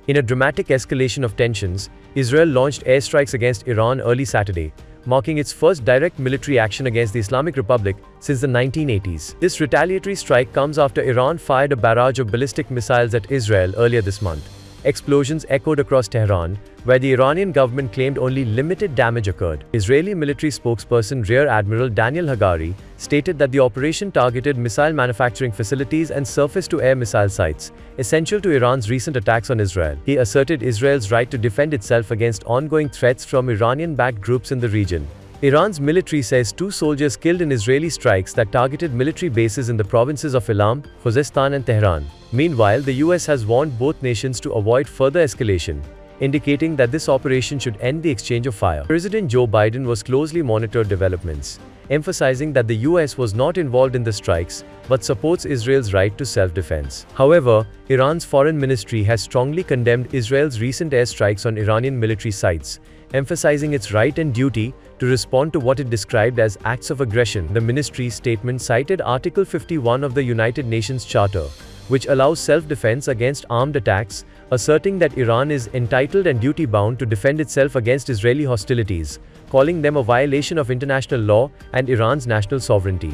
In a dramatic escalation of tensions, Israel launched airstrikes against Iran early Saturday, marking its first direct military action against the Islamic Republic since the 1980s. This retaliatory strike comes after Iran fired a barrage of ballistic missiles at Israel earlier this month. Explosions echoed across Tehran, where the Iranian government claimed only limited damage occurred. Israeli military spokesperson Rear Admiral Daniel Hagari stated that the operation targeted missile manufacturing facilities and surface-to-air missile sites, essential to Iran's recent attacks on Israel. He asserted Israel's right to defend itself against ongoing threats from Iranian-backed groups in the region. Iran's military says 2 soldiers killed in Israeli strikes that targeted military bases in the provinces of Elam, Khuzestan and Tehran. Meanwhile, the US has warned both nations to avoid further escalation, indicating that this operation should end the exchange of fire. President Joe Biden was closely monitored developments, emphasizing that the US was not involved in the strikes, but supports Israel's right to self-defense. However, Iran's foreign ministry has strongly condemned Israel's recent airstrikes on Iranian military sites, emphasizing its right and duty to respond to what it described as acts of aggression. The ministry's statement cited Article 51 of the United Nations Charter, which allows self-defense against armed attacks, asserting that Iran is entitled and duty-bound to defend itself against Israeli hostilities, calling them a violation of international law and Iran's national sovereignty.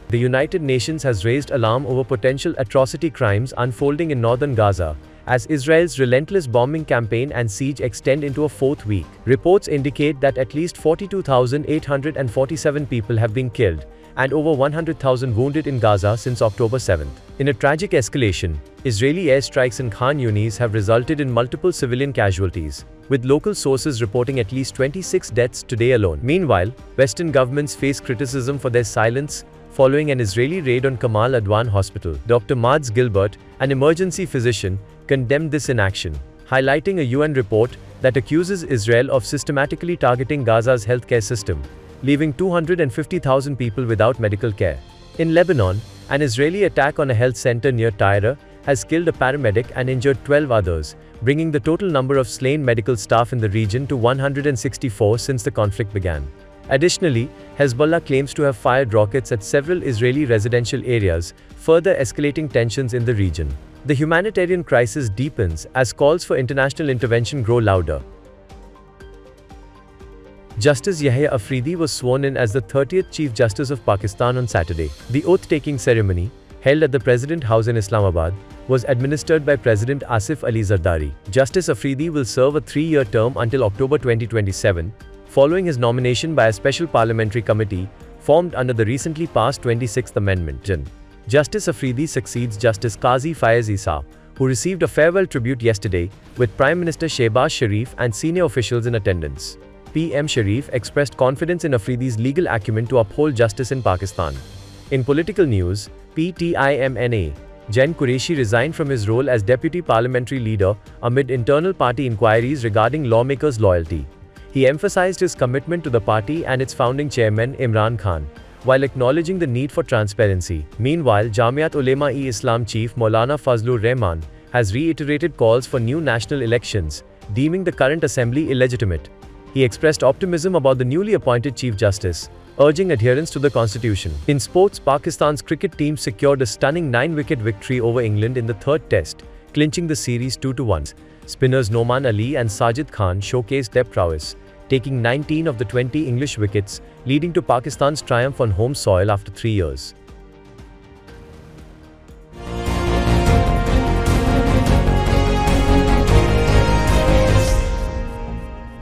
The United Nations has raised alarm over potential atrocity crimes unfolding in northern Gaza, as Israel's relentless bombing campaign and siege extend into a 4th week. Reports indicate that at least 42,847 people have been killed, and over 100,000 wounded in Gaza since October 7. In a tragic escalation, Israeli airstrikes in Khan Yunis have resulted in multiple civilian casualties, with local sources reporting at least 26 deaths today alone. Meanwhile, Western governments face criticism for their silence following an Israeli raid on Kamal Adwan Hospital. Dr. 𝐒𝐭𝐲𝐬𝐬, Gilbert, an emergency physician, condemned this inaction, highlighting a UN report that accuses Israel of systematically targeting Gaza's healthcare system, leaving 250,000 people without medical care. In Lebanon, an Israeli attack on a health center near Tyre has killed a paramedic and injured 12 others, bringing the total number of slain medical staff in the region to 164 since the conflict began. Additionally, Hezbollah claims to have fired rockets at several Israeli residential areas, further escalating tensions in the region. The humanitarian crisis deepens as calls for international intervention grow louder. Justice Yahya Afridi was sworn in as the 30th Chief Justice of Pakistan on Saturday. The oath-taking ceremony, held at the President House in Islamabad, was administered by President Asif Ali Zardari. Justice Afridi will serve a 3-year term until October 2027, following his nomination by a special parliamentary committee formed under the recently passed 26th Amendment. Justice Afridi succeeds Justice Qazi Faiz Issa, who received a farewell tribute yesterday, with Prime Minister Shehbaz Sharif and senior officials in attendance. PM Sharif expressed confidence in Afridi's legal acumen to uphold justice in Pakistan. In political news, PTIMNA, Jen Qureshi resigned from his role as deputy parliamentary leader amid internal party inquiries regarding lawmakers' loyalty. He emphasized his commitment to the party and its founding chairman Imran Khan, while acknowledging the need for transparency. Meanwhile, Jamiat Ulema-e-Islam chief Maulana Fazlur Rahman has reiterated calls for new national elections, deeming the current assembly illegitimate. He expressed optimism about the newly appointed Chief Justice, urging adherence to the constitution. In sports, Pakistan's cricket team secured a stunning 9-wicket victory over England in the 3rd test, clinching the series 2-1. Spinners Noman Ali and Sajid Khan showcased their prowess, taking 19 of the 20 English wickets, leading to Pakistan's triumph on home soil after 3 years.